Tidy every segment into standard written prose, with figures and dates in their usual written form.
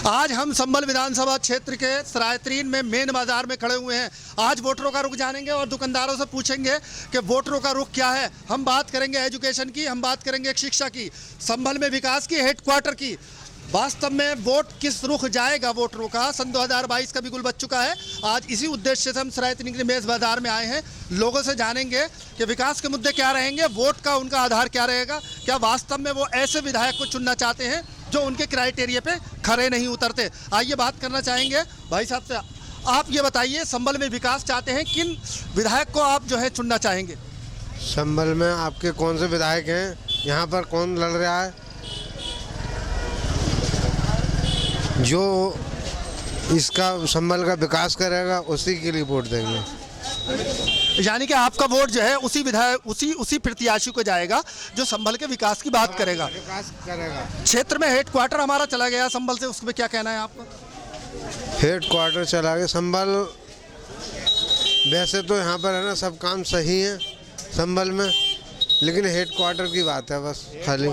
आज हम संभल विधानसभा क्षेत्र के सरायतरीन में मेन बाजार में खड़े हुए हैं। आज वोटरों का रुख जानेंगे और दुकानदारों से पूछेंगे कि वोटरों का रुख क्या है। हम बात करेंगे एजुकेशन की, हम बात करेंगे शिक्षा की, संभल में विकास की, हेडक्वार्टर की। वास्तव में वोट किस रुख जाएगा वोटरों का, सन 2022 का बिल्कुल बच चुका है। आज इसी उद्देश्य से हम सरायतरीन के मेज़ बाजार में आए हैं। लोगों से जानेंगे कि विकास के मुद्दे क्या रहेंगे, वोट का उनका आधार क्या रहेगा, क्या वास्तव में वो ऐसे विधायक को चुनना चाहते हैं जो उनके क्राइटेरिया पे खरे नहीं उतरते। आइए बात करना चाहेंगे भाई साहब से। आप ये बताइए, संभल में विकास चाहते हैं, किन विधायक को आप जो है चुनना चाहेंगे? संभल में आपके कौन से विधायक हैं, यहाँ पर कौन लड़ रहा है, जो इसका संभल का विकास करेगा उसी के लिए वोट देंगे। यानी कि आपका वोट जो है उसी विधायक उसी प्रत्याशी को जाएगा जो संभल के विकास की बात करेगा। क्षेत्र में हेडक्वार्टर हमारा चला गया संभल से, उसमें क्या कहना है आपका? हेडक्वार्टर चला गया संभल, वैसे तो यहाँ पर है ना सब काम सही है संभल में, लेकिन हेडक्वार्टर की बात है बस खाली।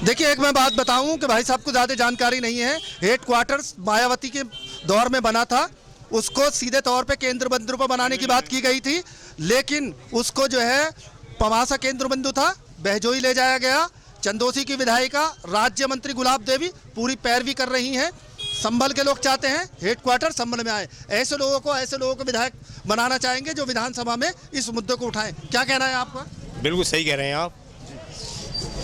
देखिए, एक मैं बात बताऊं कि भाई साहब को ज़्यादा जानकारी नहीं है। हेडक्वार्टर मायावती के दौर में बना था, उसको सीधे तौर पे केंद्र बिंदु पर बनाने की बात की गई थी, लेकिन उसको जो है पवासा केंद्र बिंदु था, बहजोई ले जाया गया। चंदोसी की विधायिका राज्य मंत्री गुलाब देवी पूरी पैरवी कर रही हैं। संभल के लोग चाहते हैं हेडक्वार्टर संभल में आए। ऐसे लोगों को विधायक बनाना चाहेंगे जो विधानसभा में इस मुद्दे को उठाएं। क्या कहना है आपका? बिल्कुल सही कह रहे हैं आप।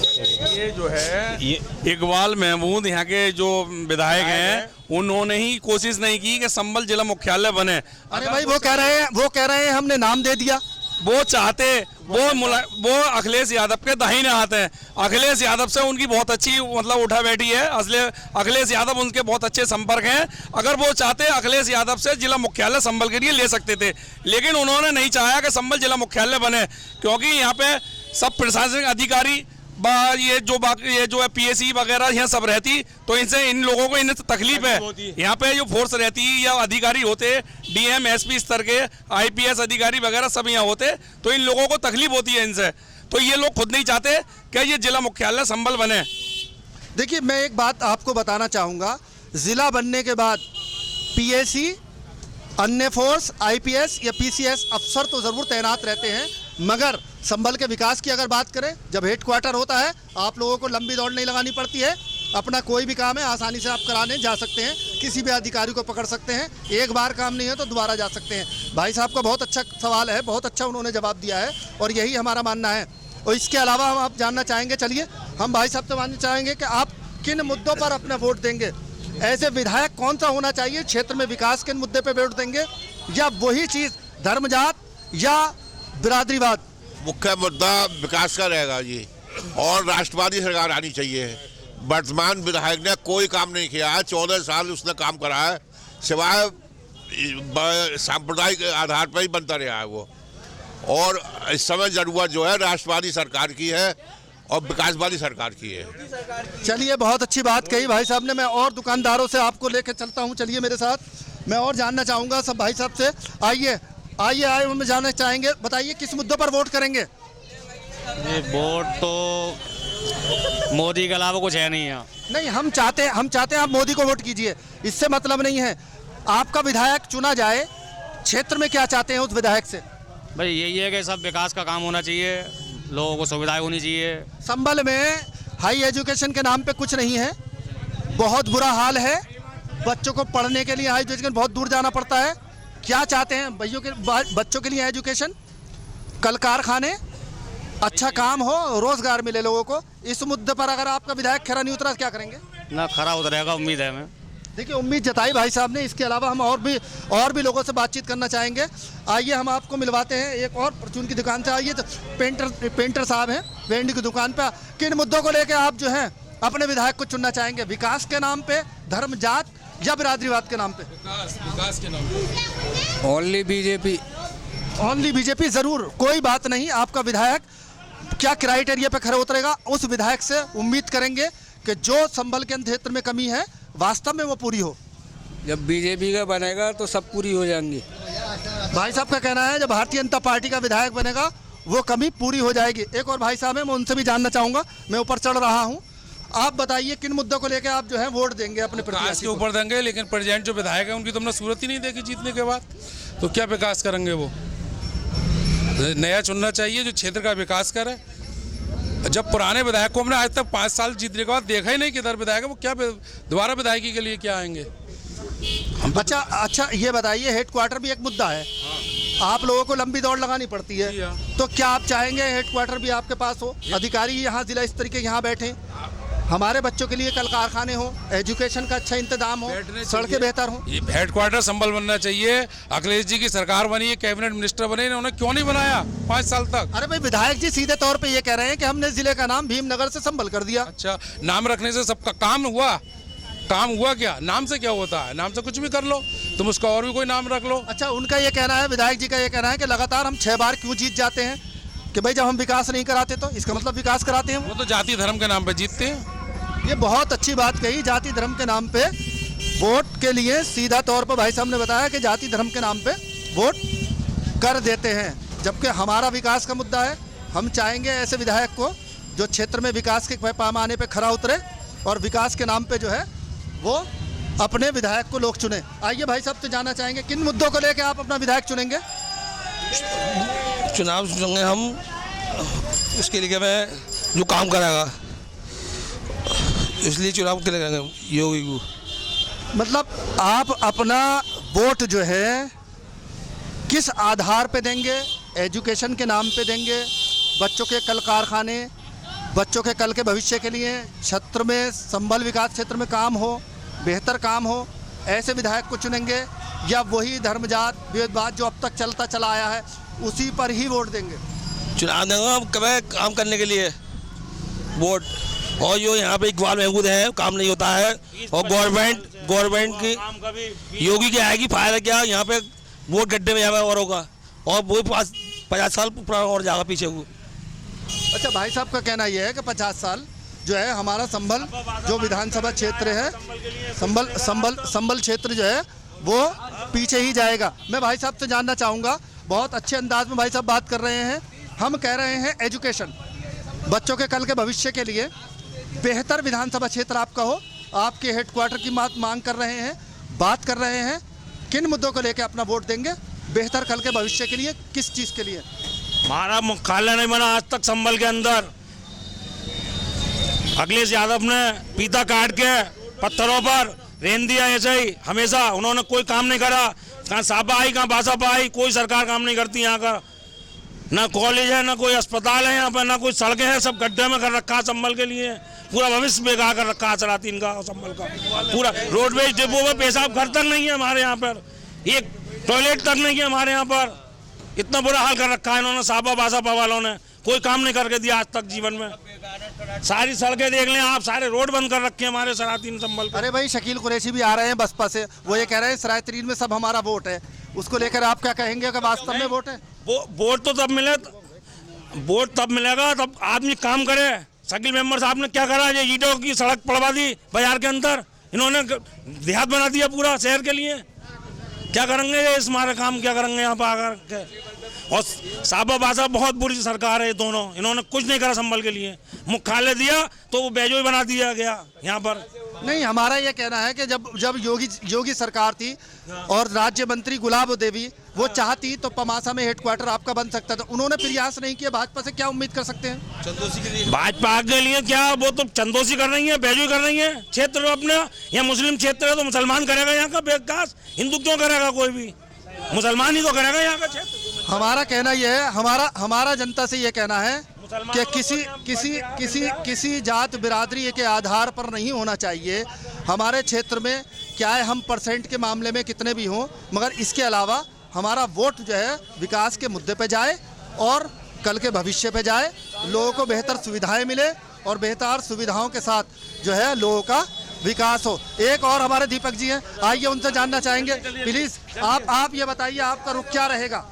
ये जो है ये इकबाल महमूद यहाँ के जो विधायक हैं, उन्होंने ही कोशिश नहीं की कि संभल जिला मुख्यालय बने। अरे भाई, वो कह रहे हैं हमने नाम दे दिया। वो चाहते वो अखिलेश यादव के दाहिने हाथ हैं। अखिलेश यादव से उनकी बहुत अच्छी मतलब उठा बैठी है। अखिलेश यादव उनके बहुत अच्छे संपर्क हैं। अगर वो चाहते अखिलेश यादव से जिला मुख्यालय संभल के लिए ले सकते थे, लेकिन उन्होंने नहीं चाहा कि संभल जिला मुख्यालय बने, क्योंकि यहाँ पे सब प्रशासनिक अधिकारी ये जो है पीएससी वगैरह यहाँ सब रहती, तो इन लोगों को इन्हें तकलीफ है। यहाँ पे जो फोर्स रहती या अधिकारी होते, डीएम एसपी स्तर के आईपीएस अधिकारी वगैरह सब यहाँ होते, तो इन लोगों को तकलीफ होती है इनसे। तो ये लोग खुद नहीं चाहते कि ये जिला मुख्यालय संभल बने। देखिए, मैं एक बात आपको बताना चाहूँगा, जिला बनने के बाद पीएससी, अन्य फोर्स, आईपीएस या पीसीएस अफसर तो ज़रूर तैनात रहते हैं, मगर संभल के विकास की अगर बात करें, जब हेडक्वार्टर होता है आप लोगों को लंबी दौड़ नहीं लगानी पड़ती है। अपना कोई भी काम है आसानी से आप कराने जा सकते हैं, किसी भी अधिकारी को पकड़ सकते हैं, एक बार काम नहीं है तो दोबारा जा सकते हैं। भाई साहब का बहुत अच्छा सवाल है, बहुत अच्छा उन्होंने जवाब दिया है और यही हमारा मानना है। और इसके अलावा हम आप जानना चाहेंगे, चलिए हम भाई साहब से जानना चाहेंगे कि आप किन मुद्दों पर अपना वोट देंगे। ऐसे विधायक कौन सा होना चाहिए क्षेत्र में, विकास के मुद्दे पर वोट देंगे या वही चीज़ धर्मजात या बिरादरीवाद? मुख्य मुद्दा विकास का रहेगा जी, और राष्ट्रवादी सरकार आनी चाहिए। वर्तमान विधायक ने कोई काम नहीं किया है, 14 साल उसने काम करा है, सिवाय सांप्रदायिक आधार पर ही बनता रहा है वो। और इस समय जरूरत जो है राष्ट्रवादी सरकार की है और विकासवादी सरकार की है। चलिए, बहुत अच्छी बात कही भाई साहब ने। मैं और दुकानदारों से आपको लेकर चलता हूँ, चलिए मेरे साथ। मैं और जानना चाहूँगा सब भाई साहब से। आइए, हम जानना चाहेंगे, बताइए किस मुद्दों पर वोट करेंगे? ये वोट तो मोदी के अलावा कुछ है नहीं यहाँ। नहीं, हम चाहते हैं आप मोदी को वोट कीजिए, इससे मतलब नहीं है। आपका विधायक चुना जाए, क्षेत्र में क्या चाहते हैं उस विधायक से? भाई यही है कि सब विकास का काम होना चाहिए, लोगों को सुविधाएं होनी चाहिए। संभल में हाई एजुकेशन के नाम पे कुछ नहीं है, बहुत बुरा हाल है। बच्चों को पढ़ने के लिए हाई एजुकेशन बहुत दूर जाना पड़ता है। क्या चाहते हैं बच्चों के लिए? एजुकेशन, कल कारखाने, अच्छा काम हो, रोजगार मिले लोगों को। इस मुद्दे पर अगर आपका विधायक खरा नहीं उतरा क्या करेंगे? ना खरा उतरेगा, उम्मीद है हमें। देखिए, उम्मीद जताई भाई साहब ने। इसके अलावा हम और भी लोगों से बातचीत करना चाहेंगे। आइए हम आपको मिलवाते हैं एक और परचून की दुकान से। आइए, तो पेंटर साहब हैं वेंडी की दुकान पर। किन मुद्दों को लेकर आप जो हैं अपने विधायक को चुनना चाहेंगे? विकास के नाम पे, धर्म जात या बिरादरीवाद के नाम पे? विकास के नाम पे। Only BJP. ओनली बीजेपी, जरूर, कोई बात नहीं। आपका विधायक क्या क्राइटेरिया पे खरा उतरेगा, उस विधायक से उम्मीद करेंगे कि जो संभल के क्षेत्र में कमी है वास्तव में वो पूरी हो। जब बीजेपी का बनेगा तो सब पूरी हो जाएंगी। भाई साहब का कहना है जब भारतीय जनता पार्टी का विधायक बनेगा वो कमी पूरी हो जाएगी। एक और भाई साहब है, मैं उनसे भी जानना चाहूँगा। मैं ऊपर चढ़ रहा हूँ। आप बताइए किन मुद्दों को लेकर आप जो है वोट देंगे अपने विकास प्रत्याशी के को? ऊपर देंगे, लेकिन प्रेजेंट जो विधायक है उनकी तुमने सूरत ही नहीं देखी जीतने के बाद, तो क्या विकास करेंगे वो? नया चुनना चाहिए जो क्षेत्र का विकास करे। जब पुराने विधायक को हमने आज तक 5 साल जीतने के बाद देखा ही नहीं किधर विधायक है, वो क्या दोबारा विधायकी के लिए क्या आएंगे? अच्छा ये बताइए, हेडक्वार्टर भी एक मुद्दा है। आप लोगों को लंबी दौड़ लगानी पड़ती जी है, हाँ। तो क्या आप चाहेंगे हेडक्वार्टर भी आपके पास हो, अधिकारी यहाँ जिला स्तरीय के यहाँ बैठे, हमारे बच्चों के लिए कल कारखाने हो, एजुकेशन का अच्छा इंतजाम हो, सड़कें बेहतर हो? ये हेडक्वार्टर संभल बनना चाहिए। अखिलेश जी की सरकार बनी है, कैबिनेट मिनिस्टर बने, इन्होंने क्यों नहीं बनाया 5 साल तक? अरे भाई, विधायक जी सीधे तौर पे ये कह रहे हैं कि हमने जिले का नाम भीमनगर से संभल कर दिया। अच्छा, नाम रखने से सबका काम हुआ? काम हुआ क्या? नाम से क्या होता है? नाम से कुछ भी कर लो तुम, उसका और भी कोई नाम रख लो। अच्छा, उनका ये कहना है, विधायक जी का ये कहना है कि लगातार हम 6 बार क्यों जीत जाते हैं, कि भाई जब हम विकास नहीं कराते तो इसका मतलब विकास कराते हैं वो तो जाति धर्म के नाम पे जीतते हैं। ये बहुत अच्छी बात कही, जाति धर्म के नाम पे वोट के लिए सीधा तौर पर भाई साहब ने बताया कि जाति धर्म के नाम पे वोट कर देते हैं, जबकि हमारा विकास का मुद्दा है। हम चाहेंगे ऐसे विधायक को जो क्षेत्र में विकास के पैमाने पे खरा उतरे और विकास के नाम पे जो है वो अपने विधायक को लोग चुने। आइए भाई साहब, तो जानना चाहेंगे किन मुद्दों को लेकर आप अपना विधायक चुनेंगे? चुनाव चुनेंगे हम उसके लिए मैं जो काम करेगा, इसलिए चुनाव के लिए करेंगे योगी को। मतलब आप अपना वोट जो है किस आधार पे देंगे? एजुकेशन के नाम पे देंगे, बच्चों के कल कारखाने, बच्चों के कल के भविष्य के लिए क्षेत्र में संभल विकास क्षेत्र में काम हो, बेहतर काम हो, ऐसे विधायक को चुनेंगे, या वही धर्मजात विवाद जो अब तक चलता चला आया है उसी पर ही वोट देंगे? चुनाव देंगे हम कभी काम करने के लिए वोट, और जो यहाँ पे इकबाल महमूद है काम नहीं होता है, और गवर्नमेंट की योगी की आएगी, फायदा क्या? यहाँ पे वोट गड्ढे में और होगा, और वो 50 साल पुराना और जाएगा पीछे वो। अच्छा, भाई साहब का कहना यह है कि 50 साल जो है हमारा संभल जो विधानसभा क्षेत्र है, संभल क्षेत्र जो है वो पीछे ही जाएगा। मैं भाई साहब से जानना चाहूँगा, बहुत अच्छे अंदाज में भाई साहब बात कर रहे हैं। हम कह रहे हैं एजुकेशन, बच्चों के कल के भविष्य के लिए बेहतर विधानसभा क्षेत्र आपका हो, आपके हेडक्वार्टर की मांग कर रहे हैं, बात कर रहे हैं। किन मुद्दों को लेकर अपना वोट देंगे? बेहतर कल के भविष्य के लिए, किस चीज़ के लिए? हमारा मुख्यालय नहीं बना आज तक संभल के अंदर। अखिलेश यादव ने पीता काट के पत्थरों पर रेन दिया, ऐसे ही हमेशा उन्होंने कोई काम नहीं करा। कहाँ सापा आई, कहाँ बासापा आई, कोई सरकार काम नहीं करती यहाँ का। ना कॉलेज है, ना कोई अस्पताल है यहाँ पर, ना कोई सड़कें हैं, सब गड्ढे में कर रखा है संभल के लिए। पूरा भविष्य बेकार कर रखा है चलाती इनका संभल का। पूरा रोडवेज डिपो में पेशाब घर तक नहीं है हमारे यहाँ पर, एक टॉयलेट तक नहीं है हमारे यहाँ पर। इतना बुरा हाल कर रखा है इन्होंने, सापा बासापा वालों ने कोई काम नहीं करके दिया आज तक जीवन में। सारी सड़कें देख लें आप, सारे रोड बंद कर रखे हैं हमारे सरातीन संभल। अरे भाई, शकील कुरैशी भी आ रहे हैं बसपा से, वो ये कह रहे हैं सराय तरीन में सब हमारा वोट है, उसको लेकर आप क्या कहेंगे कि वास्तव में वोट है? वोट तो तब मिले, वोट तब मिलेगा तब आदमी काम करे। शकील मेंबर साहब ने क्या करा? ये ईंटों की सड़क पड़वा दी बाजार के अंदर, इन्होंने देहात बना दिया पूरा शहर के लिए। क्या करेंगे ये, इस मारे काम क्या करेंगे यहाँ पर आकर के? और सापा बासा बहुत बुरी सरकार है ये दोनों, इन्होंने कुछ नहीं करा संभल के लिए। मुख्यालय दिया तो वो बेजोई बना दिया गया यहाँ पर। नहीं, हमारा ये कहना है कि जब योगी सरकार थी और राज्य मंत्री गुलाब देवी वो चाहती तो पमासा में हेडक्वार्टर आपका बन सकता था, उन्होंने प्रयास नहीं किया। भाजपा से क्या उम्मीद कर सकते हैं? भाजपा के लिए क्या, वो तो चंदोसी कर रही है, बेजोई कर रही है। क्षेत्र अपने यहाँ मुस्लिम क्षेत्र है तो मुसलमान करेगा यहाँ का विकास, हिंदू क्यों करेगा? कोई भी मुसलमान ही तो करेगा यहाँ का क्षेत्र। हमारा कहना यह है, हमारा जनता से ये कहना है कि किसी जात बिरादरी के आधार पर नहीं होना चाहिए। हमारे क्षेत्र में क्या है, हम परसेंट के मामले में कितने भी हों, मगर इसके अलावा हमारा वोट जो है विकास के मुद्दे पे जाए और कल के भविष्य पे जाए, लोगों को बेहतर सुविधाएं मिले और बेहतर सुविधाओं के साथ जो है लोगों का विकास हो। एक और हमारे दीपक जी हैं, आइए उनसे जानना चाहेंगे। प्लीज़ आप ये बताइए, आपका रुख क्या रहेगा?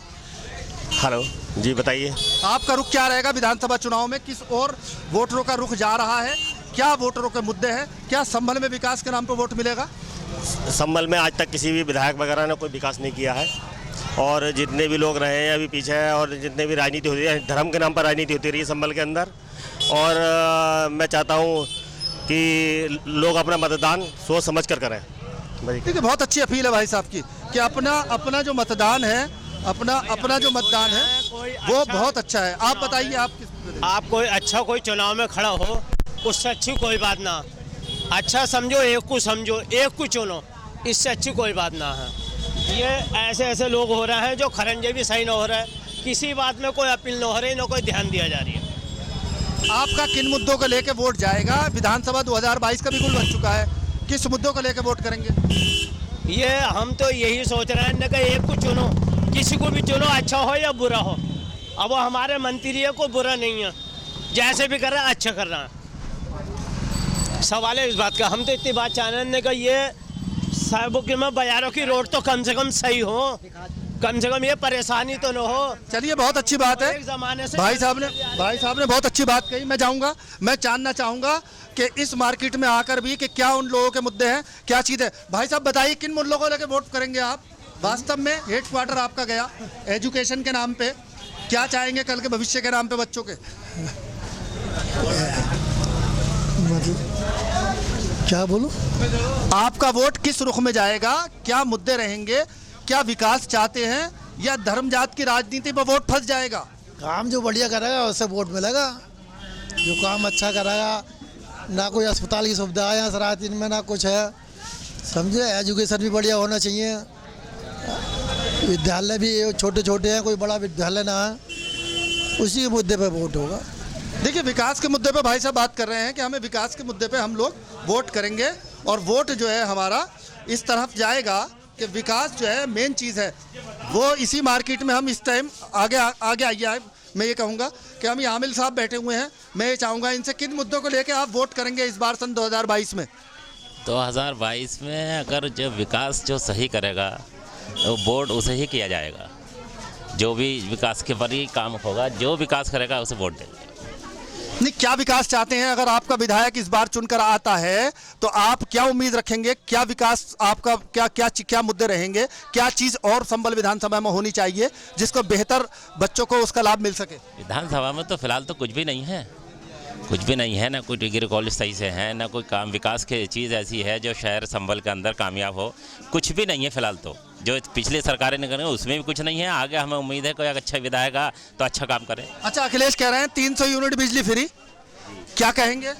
हेलो जी, बताइए। आपका रुख क्या रहेगा विधानसभा चुनाव में? किस और वोटरों का रुख जा रहा है? क्या वोटरों के मुद्दे हैं? क्या संभल में विकास के नाम पर वोट मिलेगा? संभल में आज तक किसी भी विधायक वगैरह ने कोई विकास नहीं किया है, और जितने भी लोग रहे हैं अभी पीछे है, और जितने भी राजनीति होती है, धर्म के नाम पर राजनीति होती रही है संभल के अंदर। और मैं चाहता हूँ कि लोग अपना मतदान सोच समझ कर करें। देखिए बहुत अच्छी अपील है भाई साहब की कि अपना जो मतदान है अपना जो मतदान है वो बहुत अच्छा है। आप बताइए आप किस आप कोई अच्छा कोई चुनाव में खड़ा हो उससे अच्छी कोई बात ना। अच्छा समझो, एक को चुनो, इससे अच्छी कोई बात ना है। ये ऐसे लोग हो रहे हैं जो खरंजे भी सही ना हो रहा है, किसी बात में कोई अपील ना हो रही, ना कोई ध्यान दिया जा रही है। आपका किन मुद्दों को लेकर वोट जाएगा? विधानसभा 2022 का बिल्कुल बन चुका है, किस मुद्दों को लेकर वोट करेंगे? ये हम तो यही सोच रहे हैं कि एक को चुनो, किसी को भी चुनो, अच्छा हो या बुरा हो। अब वो हमारे मंत्री है, कोई बुरा नहीं है, जैसे भी कर रहा है अच्छा कर रहा है। सवाल है इस बात का, हम तो इतनी बात चाह रहे हैं कि ये साहिबों की में बाजारों की रोड तो कम से कम सही हो, कम से कम ये परेशानी तो न हो। चलिए बहुत अच्छी बात है, एक ज़माने से भाई साहब ने बहुत अच्छी बात कही। मैं जानना चाहूँगा कि इस मार्केट में आकर भी कि क्या उन लोगों के मुद्दे हैं, क्या चीज़ है। भाई साहब बताइए किन मुद्दों को लेकर वोट करेंगे आप? वास्तव में हेड क्वार्टर आपका गया एजुकेशन के नाम पे, क्या चाहेंगे कल के भविष्य के नाम पे बच्चों के? क्या बोलूं? आपका वोट किस रुख में जाएगा? क्या मुद्दे रहेंगे? क्या विकास चाहते हैं या धर्म जात की राजनीति पर वोट फंस जाएगा? काम जो बढ़िया करेगा उससे वोट मिलेगा। जो काम अच्छा करेगा, ना कोई अस्पताल की सुविधा है सरायतीन में, ना कुछ है, समझे। एजुकेशन भी बढ़िया होना चाहिए, विद्यालय भी छोटे छोटे हैं, कोई बड़ा विद्यालय ना है, उसी के मुद्दे पे वोट होगा। देखिए विकास के मुद्दे पे भाई साहब बात कर रहे हैं कि हमें विकास के मुद्दे पे हम लोग वोट करेंगे, और वोट जो है हमारा इस तरफ जाएगा कि विकास जो है मेन चीज़ है। वो इसी मार्केट में हम इस टाइम आगे आइए, मैं ये कहूँगा कि हम ये आमिल साहब बैठे हुए हैं, मैं ये चाहूँगा इनसे किन मुद्दों को लेकर आप वोट करेंगे इस बार सन 2022 में? 2022 में अगर जो विकास जो सही करेगा तो वोट उसे ही किया जाएगा। जो भी विकास के पर ही काम होगा, जो विकास करेगा उसे वोट देंगे। नहीं, क्या विकास चाहते हैं? अगर आपका विधायक इस बार चुनकर आता है तो आप क्या उम्मीद रखेंगे? क्या विकास आपका क्या मुद्दे रहेंगे? क्या चीज़ और संबल विधानसभा में होनी चाहिए जिसको बेहतर बच्चों को उसका लाभ मिल सके? विधानसभा में तो फिलहाल तो कुछ भी नहीं है, ना कोई डिग्री कॉलेज सही से है, ना कोई काम विकास की चीज़ ऐसी है जो शहर संबल के अंदर कामयाब हो, कुछ भी नहीं है फिलहाल। तो जो पिछली सरकारें ने करें उसमें भी कुछ नहीं है। आगे हमें उम्मीद है कोई अच्छा विधायक आ तो अच्छा काम करे। अच्छा, अखिलेश कह रहे हैं 300 यूनिट बिजली फ्री, क्या कहेंगे?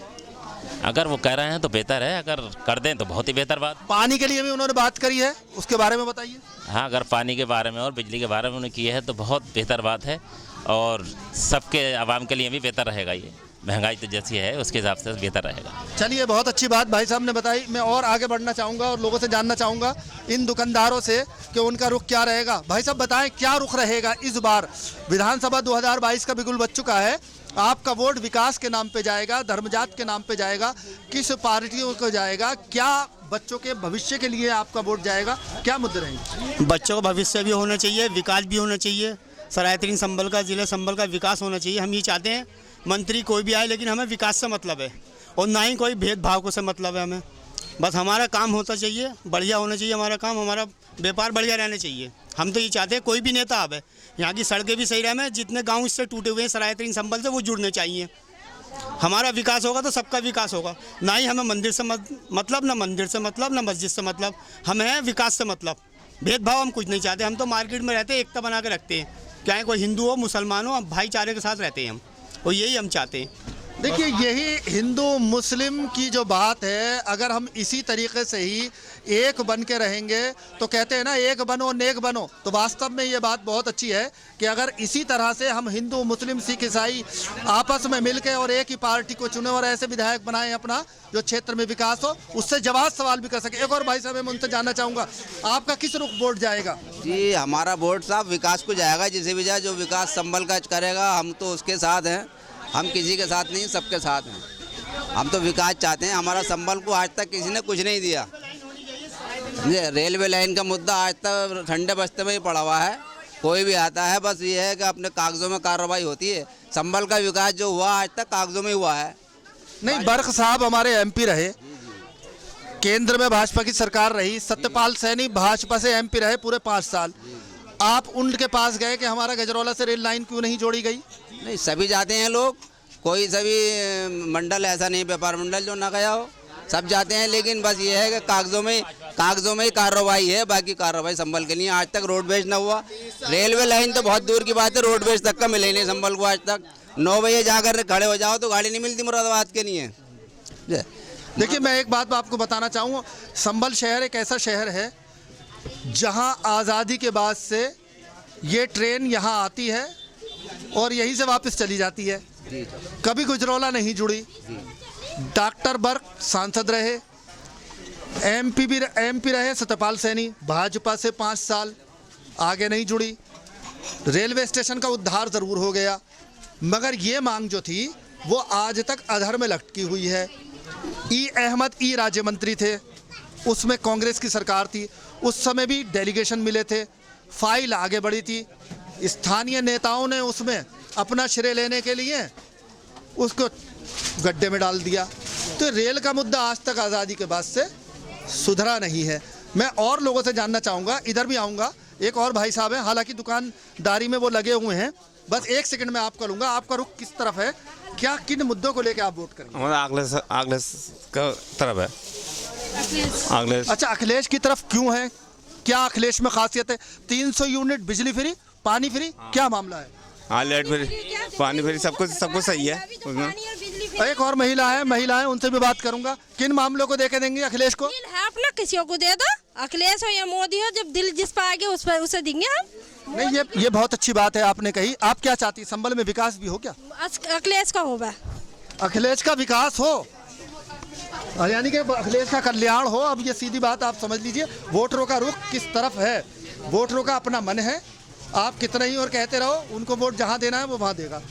अगर वो कह रहे हैं तो बेहतर है, अगर कर दें तो बहुत ही बेहतर बात। पानी के लिए भी उन्होंने बात करी है, उसके बारे में बताइए। हाँ, अगर पानी के बारे में और बिजली के बारे में उन्होंने किया है तो बहुत बेहतर बात है, और सबके आवाम के लिए भी बेहतर रहेगा। ये महंगाई तो जैसी है उसके हिसाब से बेहतर रहेगा। चलिए बहुत अच्छी बात भाई साहब ने बताई। मैं और आगे बढ़ना चाहूँगा और लोगों से जानना चाहूँगा इन दुकानदारों से कि उनका रुख क्या रहेगा। भाई साहब बताएं क्या रुख रहेगा इस बार? विधानसभा 2022 का बिगुल बज चुका है, आपका वोट विकास के नाम पे जाएगा, धर्मजात के नाम पे जाएगा, किस पार्टियों को जाएगा? क्या बच्चों के भविष्य के लिए आपका वोट जाएगा? क्या मुद्दे रहेंगे? बच्चों का भविष्य भी होना चाहिए, विकास भी होना चाहिए, सरायतीन संबल का, जिला संबल का विकास होना चाहिए। हम ये चाहते हैं मंत्री कोई भी आए, लेकिन हमें विकास से मतलब है और ना ही कोई भेदभाव को से मतलब है। हमें बस हमारा काम होता चाहिए, बढ़िया होना चाहिए हमारा काम, हमारा व्यापार बढ़िया रहना चाहिए। हम तो ये चाहते हैं कोई भी नेता आवे, यहाँ की सड़कें भी सही रहे, जितने गांव इससे टूटे हुए हैं सरायतीन संबल से वो जुड़ने चाहिए। हमारा विकास होगा तो सबका विकास होगा। ना ही हमें मंदिर से मतलब, ना मंदिर से मतलब, ना मस्जिद से मतलब, हमें विकास से मतलब। भेदभाव हम कुछ नहीं चाहते। हम तो मार्केट में रहते हैं, एकता बना के रखते हैं, चाहे कोई हिंदू हो मुसलमान हो, हम भाईचारे के साथ रहते हैं हम, और यही हम चाहते हैं। देखिए यही हिंदू मुस्लिम की जो बात है, अगर हम इसी तरीके से ही एक बन के रहेंगे तो कहते हैं ना एक बनो नेक बनो, तो वास्तव में ये बात बहुत अच्छी है कि अगर इसी तरह से हम हिंदू मुस्लिम सिख ईसाई आपस में मिलके और एक ही पार्टी को चुने और ऐसे विधायक बनाएं अपना जो क्षेत्र में विकास हो, उससे जवाब सवाल भी कर सके। एक और भाई साहब मैं उनसे जानना चाहूँगा, आपका किस रुख वोट जाएगा? जी हमारा वोट साहब विकास को जाएगा, जिसे भी जाए, जो विकास संबल का करेगा हम तो उसके साथ हैं। हम किसी के साथ नहीं, सबके साथ हैं। हम तो विकास चाहते हैं। हमारा संबल को आज तक किसी ने कुछ नहीं दिया। रेलवे लाइन का मुद्दा आज तक ठंडे बस्ते में ही पड़ा हुआ है। कोई भी आता है बस ये है कि अपने कागजों में कार्रवाई होती है। संबल का विकास जो हुआ आज तक कागजों में हुआ है। नहीं, बर्क साहब हमारे एमपी रहे, केंद्र में भाजपा की सरकार रही, सत्यपाल सैनी भाजपा से एमपी रहे पूरे 5 साल। आप उनके पास गए कि हमारा गजरौला से रेल लाइन क्यों नहीं जोड़ी गई? नहीं, सभी जाते हैं लोग, कोई सभी मंडल ऐसा नहीं, व्यापार मंडल जो ना गया हो, सब जाते हैं। लेकिन बस ये है कि कागजों में ही कार्रवाई है, बाकी कार्रवाई संभल के लिए आज तक रोडवेज ना हुआ। रेलवे लाइन तो बहुत दूर की बात है, रोडवेज तक का मिले नहीं संभल को आज तक। 9 बजे जाकर खड़े हो जाओ तो गाड़ी नहीं मिलती मुरादाबाद के लिए। देखिए, मैं एक बात आपको बताना चाहूँगा, संभल शहर एक ऐसा शहर है जहां आज़ादी के बाद से ये ट्रेन यहां आती है और यहीं से वापस चली जाती है। कभी गुजरौला नहीं जुड़ी। डॉक्टर बर्क सांसद रहे, एमपी रहे सत्यपाल सैनी, भाजपा से 5 साल, आगे नहीं जुड़ी। रेलवे स्टेशन का उद्धार ज़रूर हो गया, मगर ये मांग जो थी वो आज तक अधर में लटकी हुई है। अहमद राज्य मंत्री थे, उसमें कांग्रेस की सरकार थी, उस समय भी डेलीगेशन मिले थे, फाइल आगे बढ़ी थी। स्थानीय नेताओं ने उसमें अपना श्रेय लेने के लिए उसको गड्ढे में डाल दिया। तो रेल का मुद्दा आज तक आज़ादी के बाद से सुधरा नहीं है। मैं और लोगों से जानना चाहूँगा, इधर भी आऊँगा। एक और भाई साहब हैं, हालांकि दुकानदारी में वो लगे हुए हैं। बस 1 सेकंड में आपका लूँगा। आपका रुख किस तरफ है, क्या किन मुद्दों को लेकर आप वोट करेंगे? हमारा अखिलेश का तरफ है। अखिलेश। अच्छा, अखिलेश की तरफ क्यों है? क्या अखिलेश में खासियत है? 300 यूनिट बिजली फ्री, पानी फ्री, क्या मामला है? हाँ, लाइट फ्री, पानी फ्री, सब कुछ सही है उसमें। एक और महिला है, उनसे भी बात करूंगा। किन मामलों को देके देंगे अखिलेश को? है अपना, किसी को दे दो, अखिलेश हो या मोदी हो, जब दिल जिस पर आगे उस पर उसे देंगे हम। नहीं, ये बहुत अच्छी बात है आपने कही। आप क्या चाहती, संभल में विकास भी हो क्या? अखिलेश का होगा, अखिलेश का विकास हो, यानी कि अखिलेश का कल्याण हो। अब ये सीधी बात आप समझ लीजिए, वोटरों का रुख किस तरफ है। वोटरों का अपना मन है, आप कितना ही और कहते रहो, उनको वोट जहाँ देना है वो वहाँ देगा।